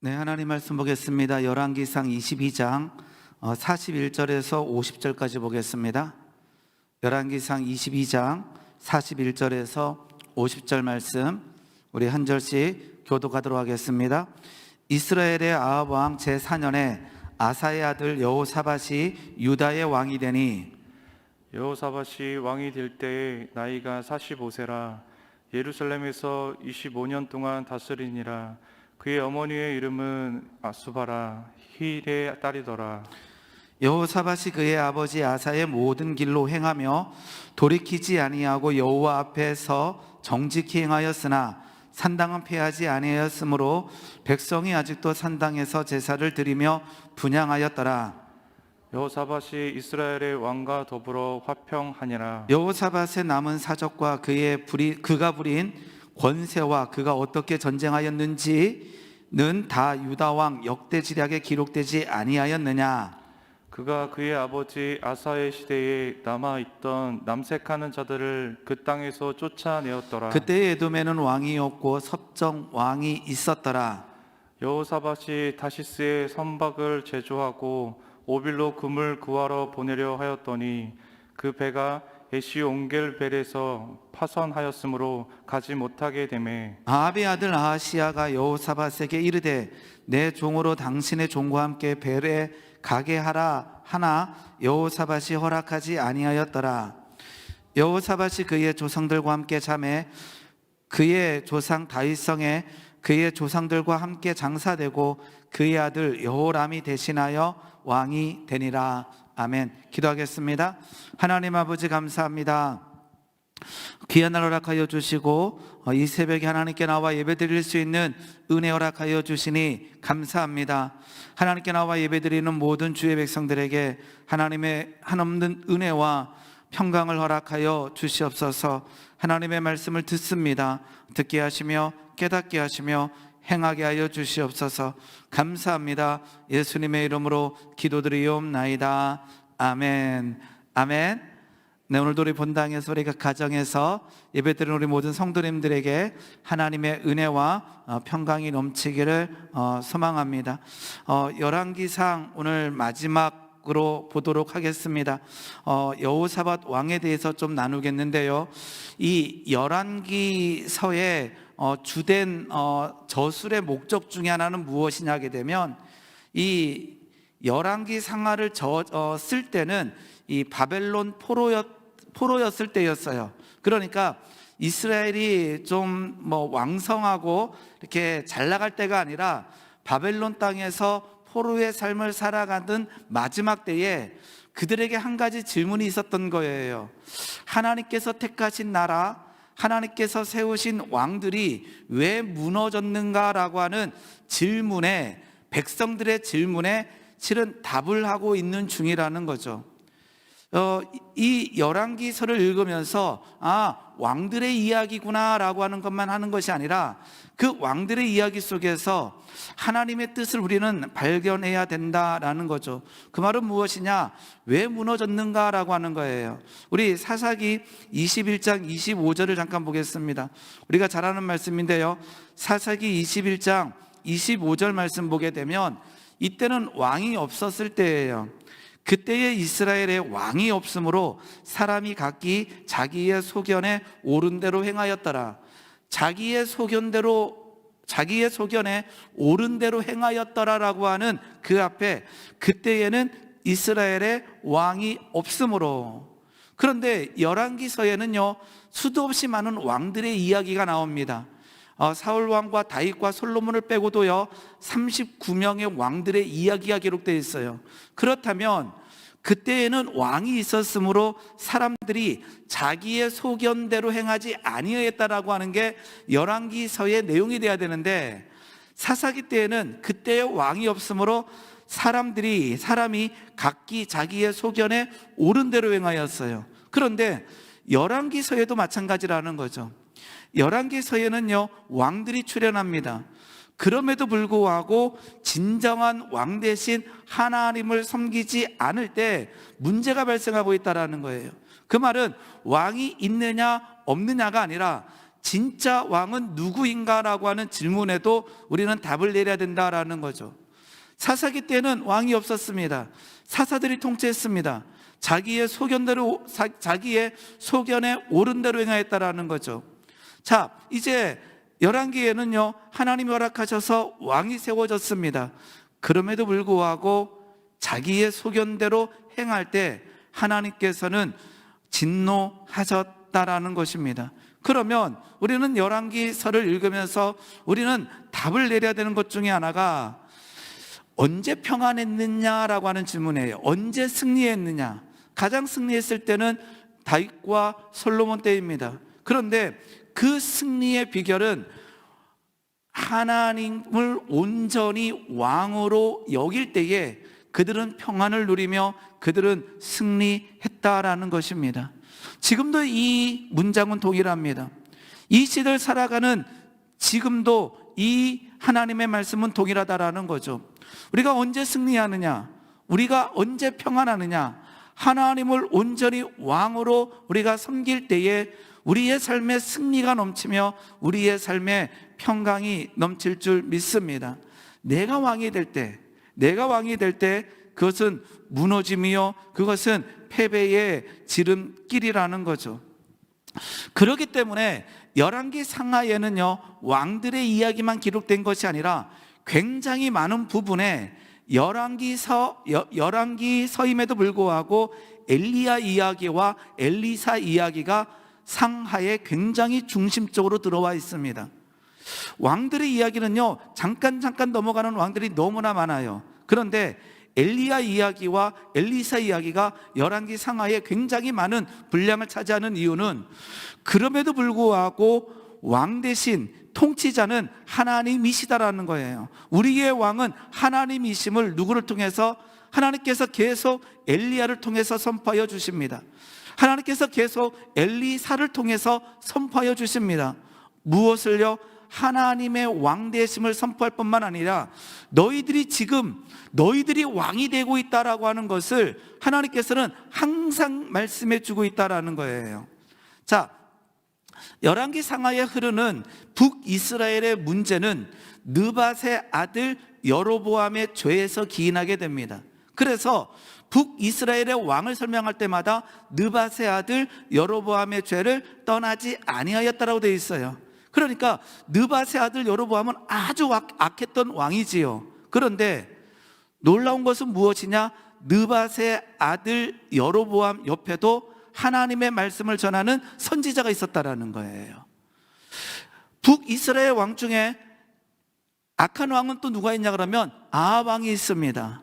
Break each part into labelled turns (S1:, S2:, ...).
S1: 네, 하나님 말씀 보겠습니다. 열왕기상 22장 41절에서 50절까지 보겠습니다. 열왕기상 22장 41절에서 50절 말씀 우리 한 절씩 교독하도록 하겠습니다. 이스라엘의 아합 왕 제4년에 아사의 아들 여호사밧이 유다의 왕이 되니,
S2: 여호사밧이 왕이 될 때에 나이가 45세라. 예루살렘에서 25년 동안 다스리니라. 그의 어머니의 이름은 아수바라, 힐의 딸이더라.
S1: 여호사밧이 그의 아버지 아사의 모든 길로 행하며 돌이키지 아니하고 여호와 앞에서 정직히 행하였으나 산당은 폐하지 아니하였으므로 백성이 아직도 산당에서 제사를 드리며 분향하였더라.
S2: 여호사밧이 이스라엘의 왕과 더불어 화평하니라.
S1: 여호사밧의 남은 사적과 그가 부린 권세와 그가 어떻게 전쟁하였는지는 다 유다 왕 역대지략에 기록되지 아니하였느냐?
S2: 그가 그의 아버지 아사의 시대에 남아있던 남색하는 자들을 그 땅에서 쫓아내었더라.
S1: 그때 에돔에는 왕이 없고 섭정 왕이 있었더라.
S2: 여호사밧이 다시스에 선박을 제조하고 오빌로 금을 구하러 보내려 하였더니 그 배가 에시온겔벨에서 파선하였으므로 가지 못하게 되매
S1: 아합의 아들 아하시야가 여호사밧에게 이르되 내 종으로 당신의 종과 함께 벨에 가게 하라 하나 여호사밧이 허락하지 아니하였더라. 여호사밧이 그의 조상들과 함께 잠에 그의 조상 다윗성에 그의 조상들과 함께 장사되고 그의 아들 여호람이 대신하여 왕이 되니라. 아멘. 기도하겠습니다. 하나님 아버지 감사합니다. 귀한 날 허락하여 주시고 이 새벽에 하나님께 나와 예배드릴 수 있는 은혜 허락하여 주시니 감사합니다. 하나님께 나와 예배드리는 모든 주의 백성들에게 하나님의 한없는 은혜와 평강을 허락하여 주시옵소서. 하나님의 말씀을 듣습니다. 듣게 하시며 깨닫게 하시며 행하게 하여 주시옵소서. 감사합니다. 예수님의 이름으로 기도드리옵나이다. 아멘. 아멘. 네, 오늘도 우리 본당에서 우리가 가정에서 예배드리는 우리 모든 성도님들에게 하나님의 은혜와 평강이 넘치기를 소망합니다. 열왕기상 오늘 마지막으로 보도록 하겠습니다. 여호사밧 왕에 대해서 좀 나누겠는데요. 이 열왕기서의 주된 저술의 목적 중에 하나는 무엇이냐 하게 되면 이 열왕기상하를 쓸 때는 이 바벨론 포로였을 때였어요. 그러니까 이스라엘이 좀 왕성하고 이렇게 잘 나갈 때가 아니라 바벨론 땅에서 포로의 삶을 살아가던 마지막 때에 그들에게 한 가지 질문이 있었던 거예요. 하나님께서 택하신 나라, 하나님께서 세우신 왕들이 왜 무너졌는가라고 하는 질문에, 백성들의 질문에 실은 답을 하고 있는 중이라는 거죠. 이 열왕기서를 읽으면서 왕들의 이야기구나라고 하는 것만 하는 것이 아니라 그 왕들의 이야기 속에서 하나님의 뜻을 우리는 발견해야 된다라는 거죠. 그 말은 무엇이냐? 왜 무너졌는가라고 하는 거예요. 우리 사사기 21장 25절을 잠깐 보겠습니다. 우리가 잘 아는 말씀인데요, 사사기 21장 25절 말씀 보게 되면 이때는 왕이 없었을 때예요. 그때의 이스라엘에 왕이 없으므로 사람이 각기 자기의 소견에 옳은 대로 행하였더라. 자기의 소견에 옳은 대로 행하였더라라고 하는 그 앞에 그때에는 이스라엘에 왕이 없으므로. 그런데 열왕기서에는요, 수도 없이 많은 왕들의 이야기가 나옵니다. 사울 왕과 다윗과 솔로몬을 빼고도요 39명의 왕들의 이야기가 기록되어 있어요. 그렇다면 그때에는 왕이 있었으므로 사람들이 자기의 소견대로 행하지 아니하였다라고 하는 게 열왕기서의 내용이 돼야 되는데, 사사기 때에는 그때의 왕이 없으므로 사람이 각기 자기의 소견에 옳은 대로 행하였어요. 그런데 열왕기서에도 마찬가지라는 거죠. 열왕기서에는요 왕들이 출연합니다. 그럼에도 불구하고 진정한 왕 대신 하나님을 섬기지 않을 때 문제가 발생하고 있다는 거예요. 그 말은 왕이 있느냐 없느냐가 아니라 진짜 왕은 누구인가라고 하는 질문에도 우리는 답을 내려야 된다라는 거죠. 사사기 때는 왕이 없었습니다. 사사들이 통치했습니다. 자기의 소견에 옳은 대로 행하였다라는 거죠. 자, 이제 열왕기에는요, 하나님이 허락하셔서 왕이 세워졌습니다. 그럼에도 불구하고 자기의 소견대로 행할 때 하나님께서는 진노하셨다라는 것입니다. 그러면 우리는 열왕기서를 읽으면서 우리는 답을 내려야 되는 것 중에 하나가 언제 평안했느냐라고 하는 질문이에요. 언제 승리했느냐? 가장 승리했을 때는 다윗과 솔로몬 때입니다. 그런데 그 승리의 비결은 하나님을 온전히 왕으로 여길 때에 그들은 평안을 누리며 그들은 승리했다라는 것입니다. 지금도 이 문장은 동일합니다. 이 시대를 살아가는 지금도 이 하나님의 말씀은 동일하다라는 거죠. 우리가 언제 승리하느냐? 우리가 언제 평안하느냐? 하나님을 온전히 왕으로 우리가 섬길 때에 우리의 삶에 승리가 넘치며 우리의 삶에 평강이 넘칠 줄 믿습니다. 내가 왕이 될 때 그것은 무너짐이요, 그것은 패배의 지름길이라는 거죠. 그렇기 때문에 열왕기 상하에는요, 왕들의 이야기만 기록된 것이 아니라 굉장히 많은 부분에 열왕기서임에도 불구하고 엘리야 이야기와 엘리사 이야기가 상하에 굉장히 중심적으로 들어와 있습니다. 왕들의 이야기는요, 잠깐 넘어가는 왕들이 너무나 많아요. 그런데 엘리야 이야기와 엘리사 이야기가 열왕기 상하에 굉장히 많은 분량을 차지하는 이유는 그럼에도 불구하고 왕 대신 통치자는 하나님이시다라는 거예요. 우리의 왕은 하나님이심을 누구를 통해서? 하나님께서 계속 엘리야를 통해서 선포하여 주십니다. 하나님께서 계속 엘리사를 통해서 선포하여 주십니다. 무엇을요? 하나님의 왕 되심을 선포할 뿐만 아니라 너희들이 왕이 되고 있다라고 하는 것을 하나님께서는 항상 말씀해 주고 있다라는 거예요. 자, 열왕기 상하에 흐르는 북이스라엘의 문제는 느밧의 아들 여로보암의 죄에서 기인하게 됩니다. 그래서 북이스라엘의 왕을 설명할 때마다 느밧의 아들 여로보암의 죄를 떠나지 아니하였다라고 되어 있어요. 그러니까 느밧의 아들 여로보암은 아주 악했던 왕이지요. 그런데 놀라운 것은 무엇이냐? 느밧의 아들 여로보암 옆에도 하나님의 말씀을 전하는 선지자가 있었다라는 거예요. 북이스라엘 왕 중에 악한 왕은 또 누가 있냐 그러면 아합 왕이 있습니다.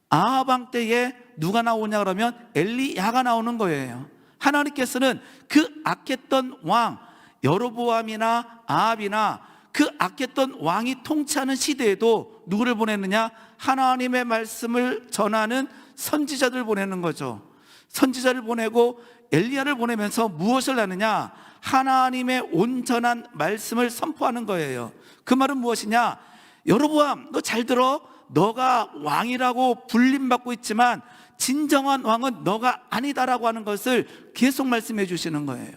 S1: 아합 왕 때에 누가 나오냐 그러면 엘리야가 나오는 거예요. 하나님께서는 그 악했던 왕 여로보암이나 아합이나 그 악했던 왕이 통치하는 시대에도 누구를 보냈느냐? 하나님의 말씀을 전하는 선지자들 보내는 거죠. 선지자를 보내고 엘리야를 보내면서 무엇을 하느냐? 하나님의 온전한 말씀을 선포하는 거예요. 그 말은 무엇이냐? 여로보암, 너 잘 들어. 너가 왕이라고 불림받고 있지만 진정한 왕은 너가 아니다라고 하는 것을 계속 말씀해 주시는 거예요.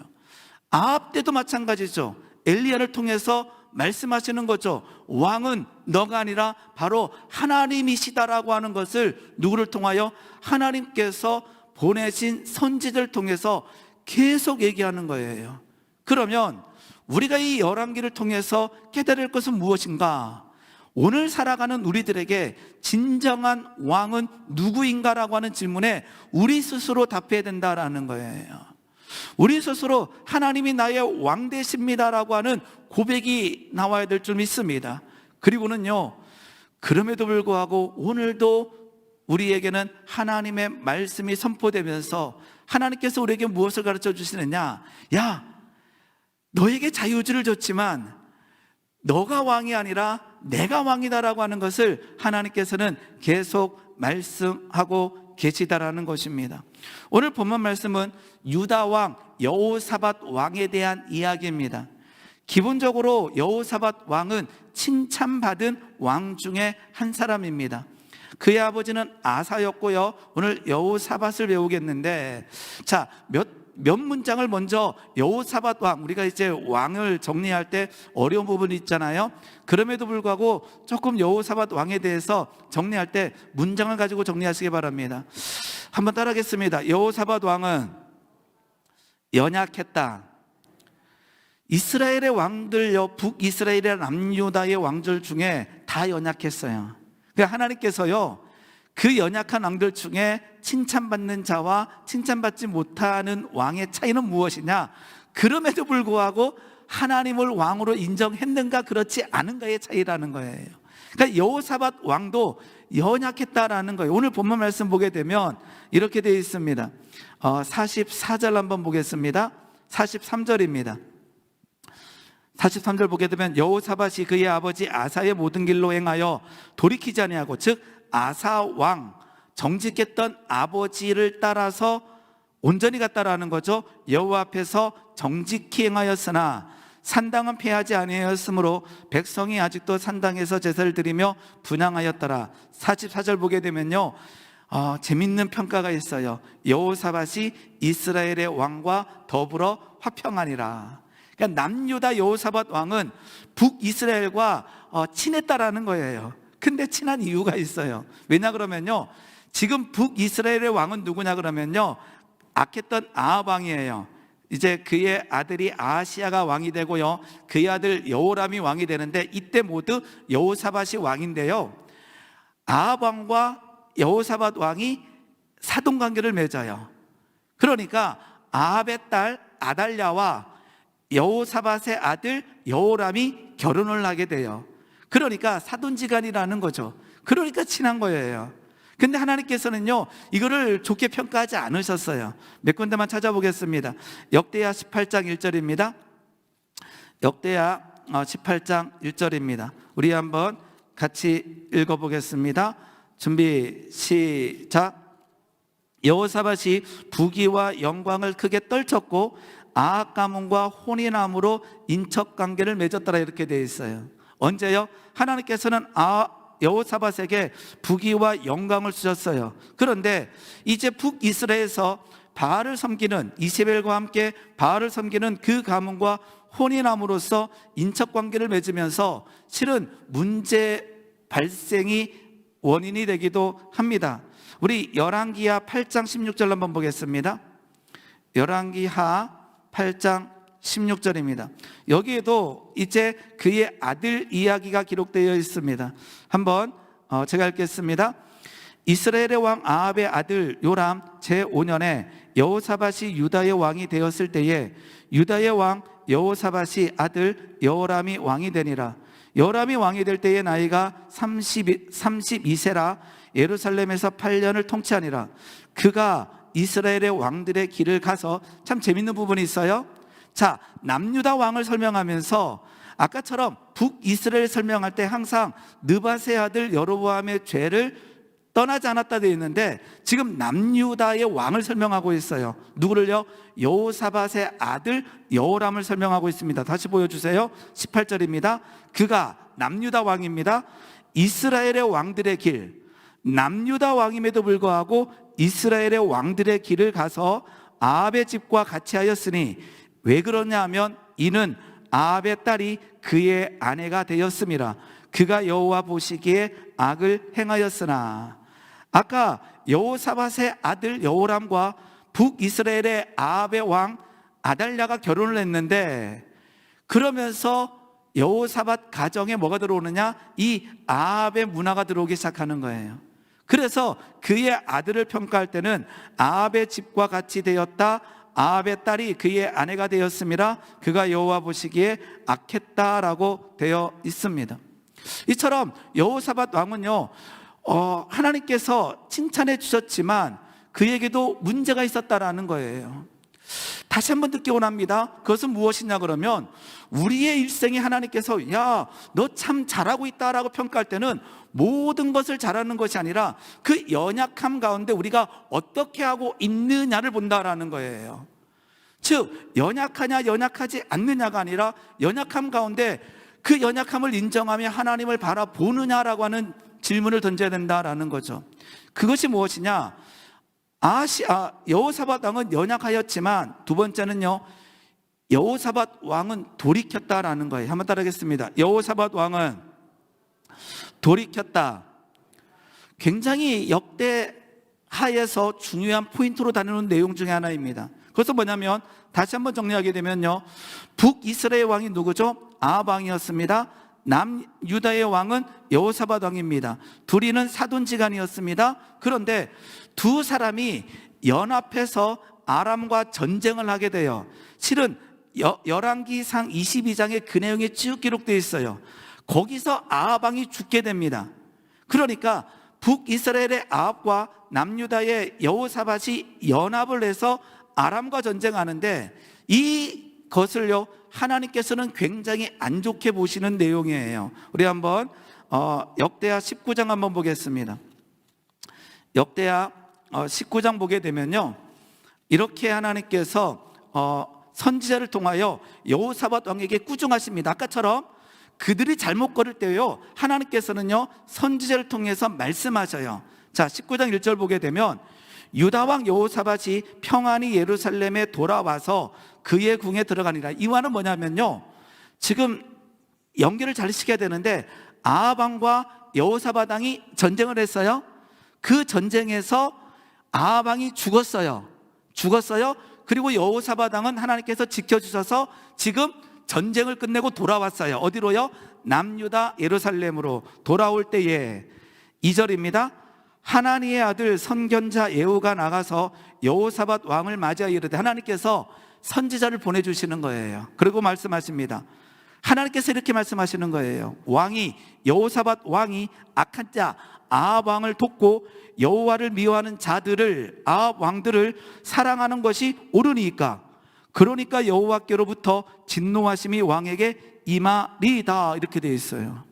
S1: 아합 때도 마찬가지죠. 엘리야를 통해서 말씀하시는 거죠. 왕은 너가 아니라 바로 하나님이시다라고 하는 것을 누구를 통하여? 하나님께서 보내신 선지자를 통해서 계속 얘기하는 거예요. 그러면 우리가 이 열왕기를 통해서 깨달을 것은 무엇인가? 오늘 살아가는 우리들에게 진정한 왕은 누구인가라고 하는 질문에 우리 스스로 답해야 된다라는 거예요. 우리 스스로 하나님이 나의 왕 되십니다라고 하는 고백이 나와야 될 줄 믿습니다. 그리고는요, 그럼에도 불구하고 오늘도 우리에게는 하나님의 말씀이 선포되면서 하나님께서 우리에게 무엇을 가르쳐 주시느냐? 야, 너에게 자유주를 줬지만 너가 왕이 아니라 내가 왕이다라고 하는 것을 하나님께서는 계속 말씀하고 계시다라는 것입니다. 오늘 본문 말씀은 유다 왕 여호사밧 왕에 대한 이야기입니다. 기본적으로 여호사밧 왕은 칭찬받은 왕 중에 한 사람입니다. 그의 아버지는 아사였고요. 오늘 여호사밧을 배우겠는데, 자, 몇 몇 문장을 먼저 여호사밧 왕, 우리가 이제 왕을 정리할 때 어려운 부분이 있잖아요. 그럼에도 불구하고 조금 여호사밧 왕에 대해서 정리할 때 문장을 가지고 정리하시기 바랍니다. 한번 따라하겠습니다. 여호사밧 왕은 연약했다. 이스라엘의 왕들요, 북이스라엘의 남유다의 왕들 중에 다 연약했어요. 그러니까 하나님께서요, 그 연약한 왕들 중에 칭찬받는 자와 칭찬받지 못하는 왕의 차이는 무엇이냐? 그럼에도 불구하고 하나님을 왕으로 인정했는가 그렇지 않은가의 차이라는 거예요. 그러니까 여호사밧 왕도 연약했다라는 거예요. 오늘 본문 말씀 보게 되면 이렇게 되어 있습니다. 44절 한번 보겠습니다. 43절입니다. 43절 보게 되면 여호사밧이 그의 아버지 아사의 모든 길로 행하여 돌이키지 아니하고, 즉 아사 왕, 정직했던 아버지를 따라서 온전히 갔다라는 거죠. 여호와 앞에서 정직히 행하였으나 산당은 폐하지 아니하였으므로 백성이 아직도 산당에서 제사를 드리며 분향하였더라. 44절 보게 되면요, 재밌는 평가가 있어요. 여호사밧이 이스라엘의 왕과 더불어 화평하니라. 그러니까 남유다 여호사밧 왕은 북이스라엘과 친했다라는 거예요. 근데 친한 이유가 있어요. 왜냐 그러면요, 지금 북이스라엘의 왕은 누구냐 그러면요, 악했던 아합 왕이에요. 이제 그의 아들이 아하시야가 왕이 되고요, 그의 아들 여호람이 왕이 되는데, 이때 모두 여호사밧이 왕인데요, 아합 왕과 여호사밧 왕이 사돈관계를 맺어요. 그러니까 아합의 딸 아달랴와 여호사밧의 아들 여호람이 결혼을 하게 돼요. 그러니까 사돈지간이라는 거죠. 그러니까 친한 거예요. 근데 하나님께서는요, 이거를 좋게 평가하지 않으셨어요. 몇 군데만 찾아보겠습니다. 역대하 18장 1절입니다. 역대하 18장 1절입니다. 우리 한번 같이 읽어보겠습니다. 준비 시작. 여호사밧이 부귀와 영광을 크게 떨쳤고 아합 가문과 혼인함으로 인척관계를 맺었더라, 이렇게 되어 있어요. 언제요? 하나님께서는 여호사밧에게 부귀와 영광을 주셨어요. 그런데 이제 북이스라엘에서 바알을 섬기는, 이세벨과 함께 바알을 섬기는 그 가문과 혼인함으로써 인척관계를 맺으면서 실은 문제 발생이 원인이 되기도 합니다. 우리 열왕기하 8장 16절 한번 보겠습니다. 열왕기하 8장 16절입니다. 여기에도 이제 그의 아들 이야기가 기록되어 있습니다. 한번 제가 읽겠습니다. 이스라엘의 왕 아합의 아들 요람 제5년에 여호사밧이 유다의 왕이 되었을 때에 유다의 왕 여호사밧이 아들 여호람이 왕이 되니라. 여호람이 왕이 될 때의 나이가 32세라 예루살렘에서 8년을 통치하니라. 그가 이스라엘의 왕들의 길을 가서, 참 재밌는 부분이 있어요. 자, 남유다 왕을 설명하면서 아까처럼 북이스라엘 설명할 때 항상 느밧의 아들 여로보암의 죄를 떠나지 않았다 되어 있는데, 지금 남유다의 왕을 설명하고 있어요. 누구를요? 여호사밧의 아들 여호람을 설명하고 있습니다. 다시 보여주세요. 18절입니다. 그가 남유다 왕입니다. 이스라엘의 왕들의 길, 남유다 왕임에도 불구하고 이스라엘의 왕들의 길을 가서 아합의 집과 같이 하였으니, 왜 그러냐 하면 이는 아합의 딸이 그의 아내가 되었음이라. 그가 여호와 보시기에 악을 행하였으나. 아까 여호사밧의 아들 여호람과 북이스라엘의 아합의 왕 아달랴가 결혼을 했는데, 그러면서 여호사밧 가정에 뭐가 들어오느냐? 이 아합의 문화가 들어오기 시작하는 거예요. 그래서 그의 아들을 평가할 때는 아합의 집과 같이 되었다, 아합의 딸이 그의 아내가 되었음이라. 그가 여호와 보시기에 악했다라고 되어 있습니다. 이처럼 여호사밧 왕은요, 하나님께서 칭찬해 주셨지만 그에게도 문제가 있었다라는 거예요. 다시 한번 듣기 원합니다. 그것은 무엇이냐 그러면, 우리의 일생에 하나님께서 야, 너 참 잘하고 있다라고 평가할 때는 모든 것을 잘하는 것이 아니라 그 연약함 가운데 우리가 어떻게 하고 있느냐를 본다라는 거예요. 즉, 연약하냐 연약하지 않느냐가 아니라 연약함 가운데 그 연약함을 인정하며 하나님을 바라보느냐라고 하는 질문을 던져야 된다라는 거죠. 그것이 무엇이냐? 여호사밧 왕은 연약하였지만 두 번째는요, 여호사밧 왕은 돌이켰다라는 거예요. 한번 따라하겠습니다. 여호사밧 왕은 돌이켰다. 굉장히 역대하에서 중요한 포인트로 다루는 내용 중에 하나입니다. 그것은 뭐냐면, 다시 한번 정리하게 되면요, 북이스라엘 왕이 누구죠? 아합 왕이었습니다. 남유다의 왕은 여호사밧 왕입니다. 둘이는 사돈지간이었습니다. 그런데 두 사람이 연합해서 아람과 전쟁을 하게 돼요. 실은 열왕기상 22장에 그 내용이 쭉 기록되어 있어요. 거기서 아합 왕이 죽게 됩니다. 그러니까 북이스라엘의 아합과 남유다의 여호사밧이 연합을 해서 아람과 전쟁하는데, 이것을요 하나님께서는 굉장히 안 좋게 보시는 내용이에요. 우리 한번 역대하 19장 한번 보겠습니다. 역대하 19장 보게 되면요, 이렇게 하나님께서 선지자를 통하여 여호사밧 왕에게 꾸중하십니다. 아까처럼 그들이 잘못 걸을 때요, 하나님께서는요 선지자를 통해서 말씀하셔요. 자, 19장 1절 보게 되면, 유다 왕 여호사밧이 평안히 예루살렘에 돌아와서 그의 궁에 들어가니라. 이 말은 뭐냐면요, 지금 연결을 잘 시켜야 되는데, 아합 왕과 여호사밧 왕이 전쟁을 했어요. 그 전쟁에서 아합 왕이 죽었어요. 그리고 여호사밧 왕은 하나님께서 지켜주셔서 지금 전쟁을 끝내고 돌아왔어요. 어디로요? 남유다 예루살렘으로 돌아올 때에 2절입니다. 하나니의 아들 선견자 예후가 나가서 여호사밧 왕을 맞이하여 이르되, 하나님께서 선지자를 보내주시는 거예요. 그리고 말씀하십니다. 하나님께서 이렇게 말씀하시는 거예요. 여호사밧 왕이 악한 자 아합 왕을 돕고 여호와를 미워하는 자들을, 아합 왕들을 사랑하는 것이 옳으니까, 그러니까 여호와께로부터 진노하심이 왕에게 임하리이다. 이렇게 되어 있어요.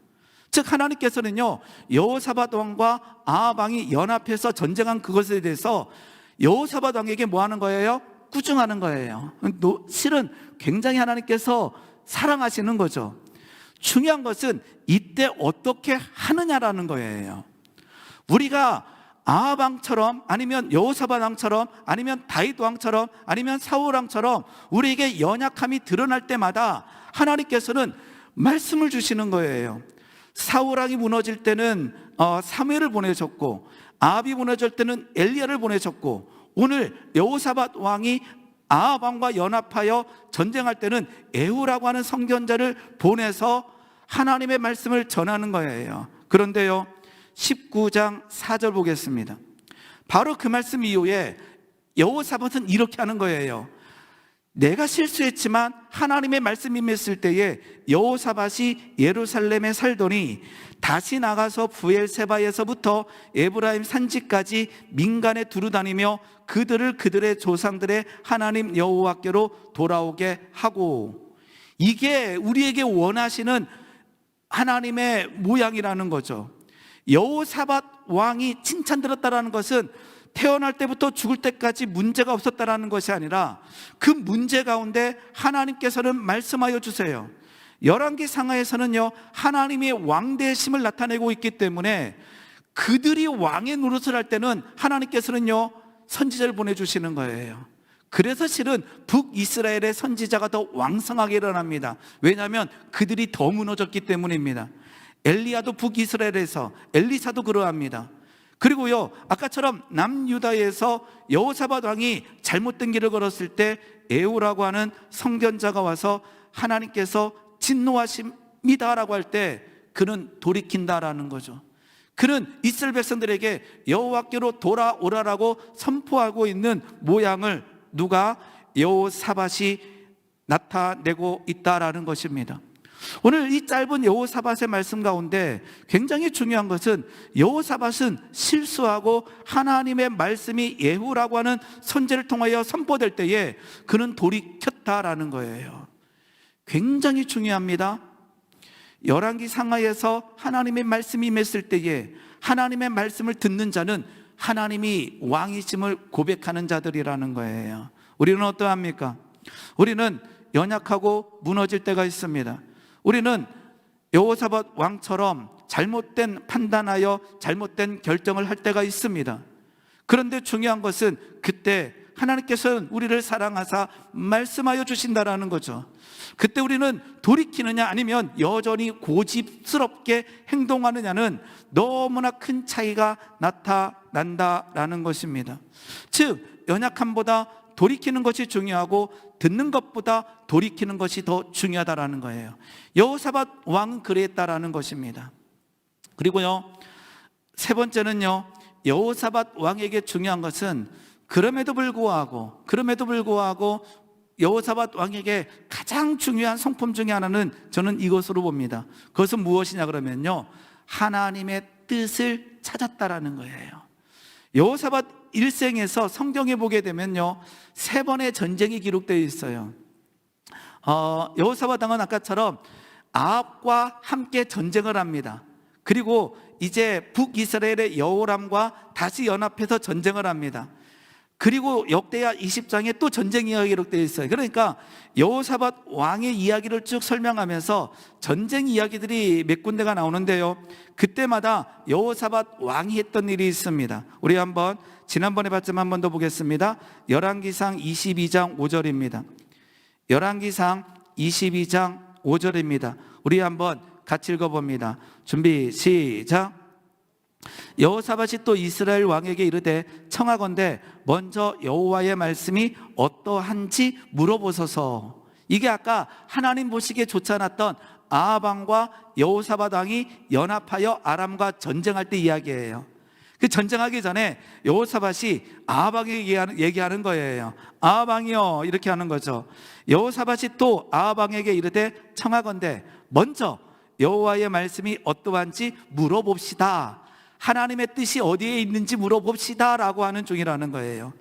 S1: 즉 하나님께서는요 여호사밧 왕과 아합 왕이 연합해서 전쟁한 그것에 대해서 여호사밧 왕에게 뭐 하는 거예요? 꾸중하는 거예요. 실은 굉장히 하나님께서 사랑하시는 거죠. 중요한 것은 이때 어떻게 하느냐라는 거예요. 우리가 아합 왕처럼, 아니면 여호사밧 왕처럼, 아니면 다윗 왕처럼, 아니면 사울 왕처럼 우리에게 연약함이 드러날 때마다 하나님께서는 말씀을 주시는 거예요. 사울 왕이 무너질 때는 사무엘을 보내셨고, 아합이 무너질 때는 엘리야를 보내셨고, 오늘 여호사밧 왕이 아합 왕과 연합하여 전쟁할 때는 에후라고 하는 선견자를 보내서 하나님의 말씀을 전하는 거예요. 그런데요 19장 4절 보겠습니다. 바로 그 말씀 이후에 여호사밧은 이렇게 하는 거예요. 내가 실수했지만 하나님의 말씀이 임했을 때에 여호사밧이 예루살렘에 살더니 다시 나가서 부엘세바에서부터 에브라임 산지까지 민간에 두루다니며 그들을 그들의 조상들의 하나님 여호와께로 돌아오게 하고, 이게 우리에게 원하시는 하나님의 모양이라는 거죠. 여호사밧 왕이 칭찬들었다라는 것은 태어날 때부터 죽을 때까지 문제가 없었다라는 것이 아니라, 그 문제 가운데 하나님께서는 말씀하여 주세요. 열왕기 상하에서는요 하나님의 왕대심을 나타내고 있기 때문에 그들이 왕의 노릇을 할 때는 하나님께서는요 선지자를 보내주시는 거예요. 그래서 실은 북이스라엘의 선지자가 더 왕성하게 일어납니다. 왜냐하면 그들이 더 무너졌기 때문입니다. 엘리야도 북이스라엘에서, 엘리사도 그러합니다. 그리고요 아까처럼 남유다에서 여호사밧 왕이 잘못된 길을 걸었을 때 에후라고 하는 선견자가 와서 하나님께서 진노하십니다라고 할 때 그는 돌이킨다라는 거죠. 그는 이스라엘 백성들에게 여호와께로 돌아오라라고 선포하고 있는 모양을 누가? 여호사밧이 나타내고 있다라는 것입니다. 오늘 이 짧은 여호사밧의 말씀 가운데 굉장히 중요한 것은, 여호사밧은 실수하고 하나님의 말씀이 예후라고 하는 선지자를 통하여 선포될 때에 그는 돌이켰다라는 거예요. 굉장히 중요합니다. 열왕기 상하에서 하나님의 말씀이 임했을 때에 하나님의 말씀을 듣는 자는 하나님이 왕이심을 고백하는 자들이라는 거예요. 우리는 어떠합니까? 우리는 연약하고 무너질 때가 있습니다. 우리는 여호사밧 왕처럼 잘못된 판단하여 잘못된 결정을 할 때가 있습니다. 그런데 중요한 것은 그때 하나님께서는 우리를 사랑하사 말씀하여 주신다라는 거죠. 그때 우리는 돌이키느냐 아니면 여전히 고집스럽게 행동하느냐는 너무나 큰 차이가 나타난다라는 것입니다. 즉 연약함보다 돌이키는 것이 중요하고 듣는 것보다 돌이키는 것이 더 중요하다라는 거예요. 여호사밧 왕은 그랬다라는 것입니다. 그리고요, 세 번째는요, 여호사밧 왕에게 중요한 것은 그럼에도 불구하고 여호사밧 왕에게 가장 중요한 성품 중에 하나는 저는 이것으로 봅니다. 그것은 무엇이냐 그러면요, 하나님의 뜻을 찾았다라는 거예요. 여호사밧 일생에서 성경에 보게 되면요, 3번의 전쟁이 기록되어 있어요. 여호사밧 왕은 아까처럼 아합과 함께 전쟁을 합니다. 그리고 이제 북이스라엘의 여호람과 다시 연합해서 전쟁을 합니다. 그리고 역대하 20장에 또 전쟁 이야기가 기록되어 있어요. 그러니까 여호사밧 왕의 이야기를 쭉 설명하면서 전쟁 이야기들이 몇 군데가 나오는데요, 그때마다 여호사밧 왕이 했던 일이 있습니다. 우리 한번 지난번에 봤지만 한 번 더 보겠습니다. 열왕기상 22장 5절입니다. 열왕기상 22장 5절입니다. 우리 한번 같이 읽어봅니다. 준비 시작. 여호사밧이 또 이스라엘 왕에게 이르되 청하건대 먼저 여호와의 말씀이 어떠한지 물어보소서. 이게 아까 하나님 보시기에 좋지 않았던 아합 왕과 여호사밧 왕이 연합하여 아람과 전쟁할 때 이야기예요. 그 전쟁하기 전에 여호사밧이 아합 왕에게 얘기하는 거예요. 아합 왕이요, 이렇게 하는 거죠. 여호사밧이 또 아합 왕에게 이르되 청하건대 먼저 여호와의 말씀이 어떠한지 물어봅시다. 하나님의 뜻이 어디에 있는지 물어봅시다 라고 하는 중이라는 거예요.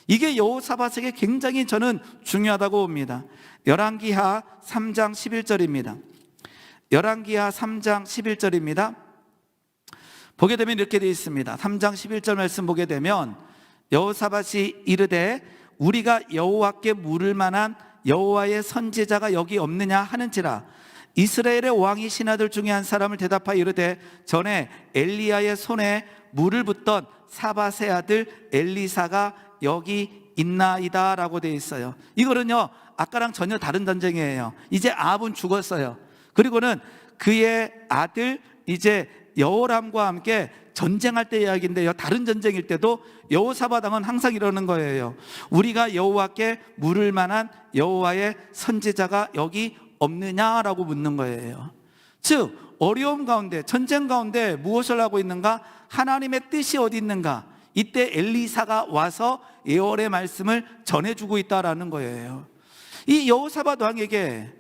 S1: 이게 여호사밧에게 굉장히 저는 중요하다고 봅니다. 열왕기하 3장 11절입니다. 열왕기하 3장 11절입니다. 보게 되면 이렇게 되어 있습니다. 3장 11절 말씀 보게 되면 여호사밧이 이르되 우리가 여호와께 물을 만한 여호와의 선지자가 여기 없느냐 하는지라. 이스라엘의 왕이 신하들 중에 한 사람을 대답하여 이르되 전에 엘리야의 손에 물을 붓던 사밧의 아들 엘리사가 여기 있나이다 라고 되어 있어요. 이거는요, 아까랑 전혀 다른 전쟁이에요. 이제 아합은 죽었어요. 그리고는 그의 아들 이제 여호람과 함께 전쟁할 때 이야기인데요, 다른 전쟁일 때도 여호사밧 왕은 항상 이러는 거예요. 우리가 여호와께 물을 만한 여호와의 선지자가 여기 없느냐라고 묻는 거예요. 즉 어려움 가운데, 전쟁 가운데 무엇을 하고 있는가? 하나님의 뜻이 어디 있는가? 이때 엘리사가 와서 예언의 말씀을 전해주고 있다라는 거예요. 이 여호사밧 왕에게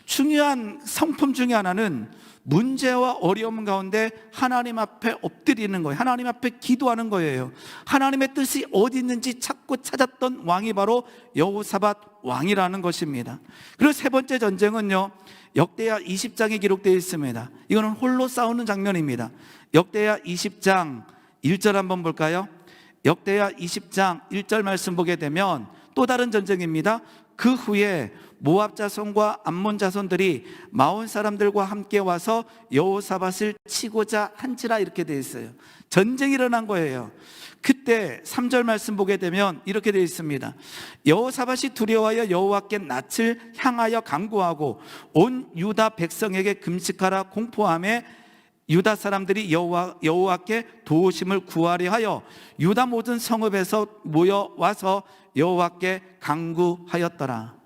S1: 중요한 성품 중에 하나는 문제와 어려움 가운데 하나님 앞에 엎드리는 거예요. 하나님 앞에 기도하는 거예요. 하나님의 뜻이 어디 있는지 찾고 찾았던 왕이 바로 여호사밧 왕이라는 것입니다. 그리고 세 번째 전쟁은요, 역대하 20장에 기록되어 있습니다. 이거는 홀로 싸우는 장면입니다. 역대하 20장 1절 한번 볼까요? 역대하 20장 1절 말씀 보게 되면 또 다른 전쟁입니다. 그 후에 모압 자손과 암몬 자손들이 마온 사람들과 함께 와서 여호사밧을 치고자 한지라 이렇게 되어 있어요. 전쟁이 일어난 거예요. 그때 3절 말씀 보게 되면 이렇게 되어 있습니다. 여호사밧이 두려워하여 여호와께 낯을 향하여 간구하고 온 유다 백성에게 금식하라 공포하며 유다 사람들이 여호와께 도우심을 구하려 하여 유다 모든 성읍에서 모여와서 여호와께 간구하였더라.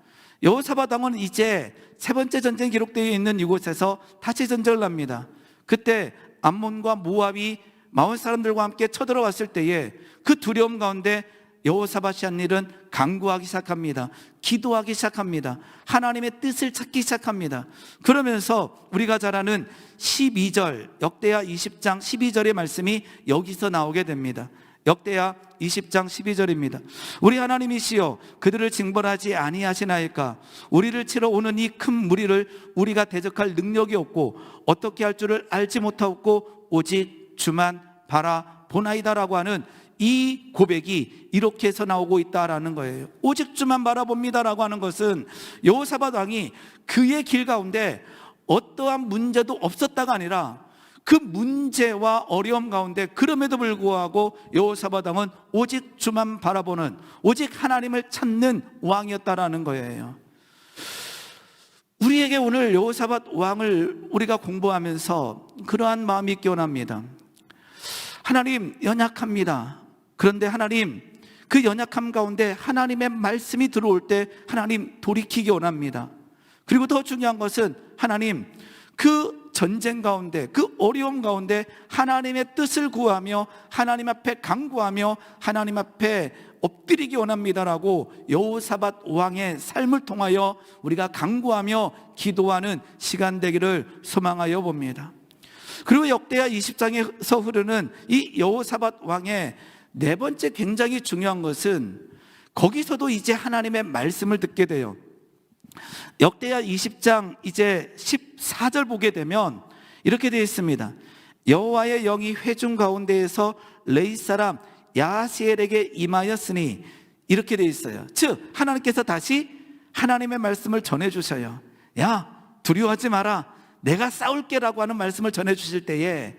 S1: 여호사밧 왕은 이제 세 번째 전쟁이 기록되어 있는 이곳에서 다시 전쟁을 합니다. 그때 암몬과 모압이 마온 사람들과 함께 쳐들어왔을 때에 그 두려움 가운데 여호사밧이 한 일은 간구하기 시작합니다. 기도하기 시작합니다. 하나님의 뜻을 찾기 시작합니다. 그러면서 우리가 잘 아는 12절, 역대하 20장 12절의 말씀이 여기서 나오게 됩니다. 역대하 20장 12절입니다. 우리 하나님이시여 그들을 징벌하지 아니하시나이까? 우리를 치러 오는 이 큰 무리를 우리가 대적할 능력이 없고 어떻게 할 줄을 알지 못하고 오직 주만 바라보나이다라고 하는 이 고백이 이렇게 해서 나오고 있다라는 거예요. 오직 주만 바라봅니다라고 하는 것은 여호사밧 왕이 그의 길 가운데 어떠한 문제도 없었다가 아니라 그 문제와 어려움 가운데 그럼에도 불구하고 여호사밧 왕은 오직 주만 바라보는, 오직 하나님을 찾는 왕이었다라는 거예요. 우리에게 오늘 여호사밧 왕을 우리가 공부하면서 그러한 마음이 있기 원합니다. 하나님, 연약합니다. 그런데 하나님, 그 연약함 가운데 하나님의 말씀이 들어올 때 하나님 돌이키기 원합니다. 그리고 더 중요한 것은 하나님, 그 전쟁 가운데, 그 어려움 가운데 하나님의 뜻을 구하며 하나님 앞에 간구하며 하나님 앞에 엎드리기 원합니다라고 여호사밧 왕의 삶을 통하여 우리가 간구하며 기도하는 시간 되기를 소망하여 봅니다. 그리고 역대하 20장에서 흐르는 이 여호사밧 왕의 네 번째 굉장히 중요한 것은 거기서도 이제 하나님의 말씀을 듣게 돼요. 역대하 20장 이제 14절 보게 되면 이렇게 되어 있습니다. 여호와의 영이 회중 가운데에서 레위 사람 야하시엘에게 임하였으니, 이렇게 되어 있어요. 즉 하나님께서 다시 하나님의 말씀을 전해주셔요. 야, 두려워하지 마라, 내가 싸울게라고 하는 말씀을 전해주실 때에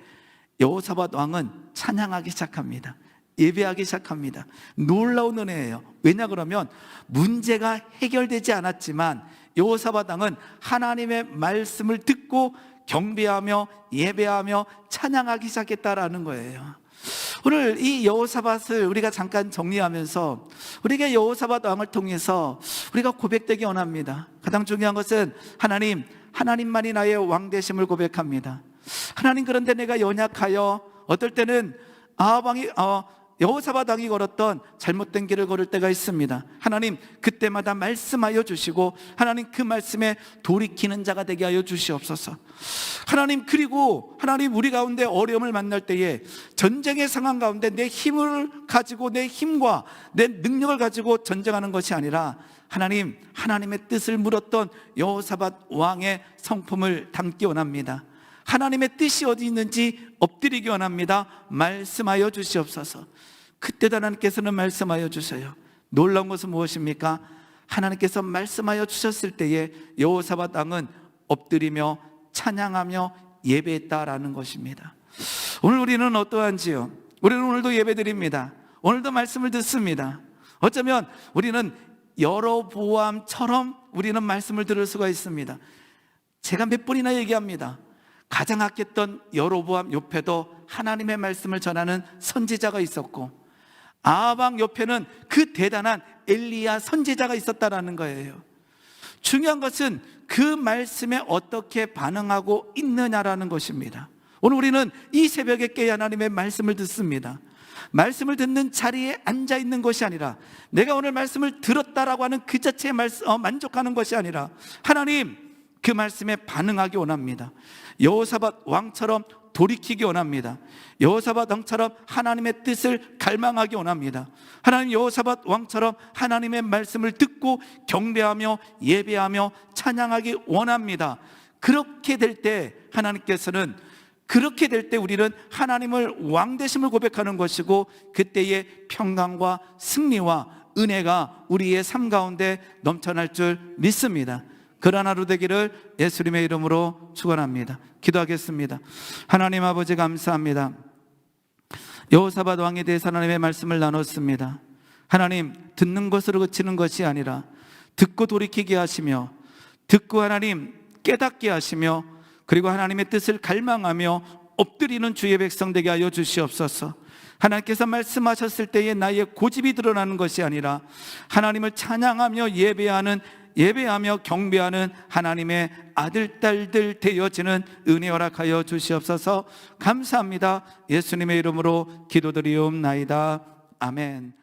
S1: 여호사밧 왕은 찬양하기 시작합니다. 예배하기 시작합니다. 놀라운 은혜예요. 왜냐 그러면 문제가 해결되지 않았지만 여호사밧 왕은 하나님의 말씀을 듣고 경배하며 예배하며 찬양하기 시작했다라는 거예요. 오늘 이 여호사밧을 우리가 잠깐 정리하면서 우리가 여호사밧 왕을 통해서 우리가 고백되기 원합니다. 가장 중요한 것은 하나님만이 나의 왕 되심을 고백합니다. 하나님, 그런데 내가 연약하여 어떨 때는 여호사밧 왕이 걸었던 잘못된 길을 걸을 때가 있습니다. 하나님, 그때마다 말씀하여 주시고 하나님, 그 말씀에 돌이키는 자가 되게 하여 주시옵소서. 하나님, 그리고 하나님, 우리 가운데 어려움을 만날 때에 전쟁의 상황 가운데 내 힘을 가지고, 내 힘과 내 능력을 가지고 전쟁하는 것이 아니라 하나님, 하나님의 뜻을 물었던 여호사밧 왕의 성품을 담기 원합니다. 하나님의 뜻이 어디 있는지 엎드리기 원합니다. 말씀하여 주시옵소서. 그때도 하나님께서는 말씀하여 주셔요. 놀라운 것은 무엇입니까? 하나님께서 말씀하여 주셨을 때에 여호사밧 왕은 엎드리며 찬양하며 예배했다라는 것입니다. 오늘 우리는 어떠한지요? 우리는 오늘도 예배드립니다. 오늘도 말씀을 듣습니다. 어쩌면 우리는 여로보암처럼 우리는 말씀을 들을 수가 있습니다. 제가 몇 번이나 얘기합니다. 가장 악했던 여로보암 옆에도 하나님의 말씀을 전하는 선지자가 있었고, 아합 왕 옆에는 그 대단한 엘리야 선지자가 있었다라는 거예요. 중요한 것은 그 말씀에 어떻게 반응하고 있느냐라는 것입니다. 오늘 우리는 이 새벽에 깨어 하나님의 말씀을 듣습니다. 말씀을 듣는 자리에 앉아 있는 것이 아니라 내가 오늘 말씀을 들었다라고 하는 그 자체에 만족하는 것이 아니라 하나님, 그 말씀에 반응하기 원합니다. 여호사밧 왕처럼 돌이키기 원합니다. 여호사밧 왕처럼 하나님의 뜻을 갈망하기 원합니다. 하나님, 여호사밧 왕처럼 하나님의 말씀을 듣고 경배하며 예배하며 찬양하기 원합니다. 그렇게 될 때 하나님께서는, 그렇게 될 때 우리는 하나님을 왕 되심을 고백하는 것이고, 그때의 평강과 승리와 은혜가 우리의 삶 가운데 넘쳐날 줄 믿습니다. 그런 하루 되기를 예수님의 이름으로 축원합니다. 기도하겠습니다. 하나님 아버지, 감사합니다. 여호사밧 왕에 대해서 하나님의 말씀을 나눴습니다. 하나님, 듣는 것으로 그치는 것이 아니라 듣고 돌이키게 하시며, 듣고 하나님 깨닫게 하시며, 그리고 하나님의 뜻을 갈망하며 엎드리는 주의 백성 되게 하여 주시옵소서. 하나님께서 말씀하셨을 때에 나의 고집이 드러나는 것이 아니라 하나님을 찬양하며 예배하며 경배하는 하나님의 아들, 딸들 되어지는 은혜 허락하여 주시옵소서. 감사합니다. 예수님의 이름으로 기도드리옵나이다. 아멘.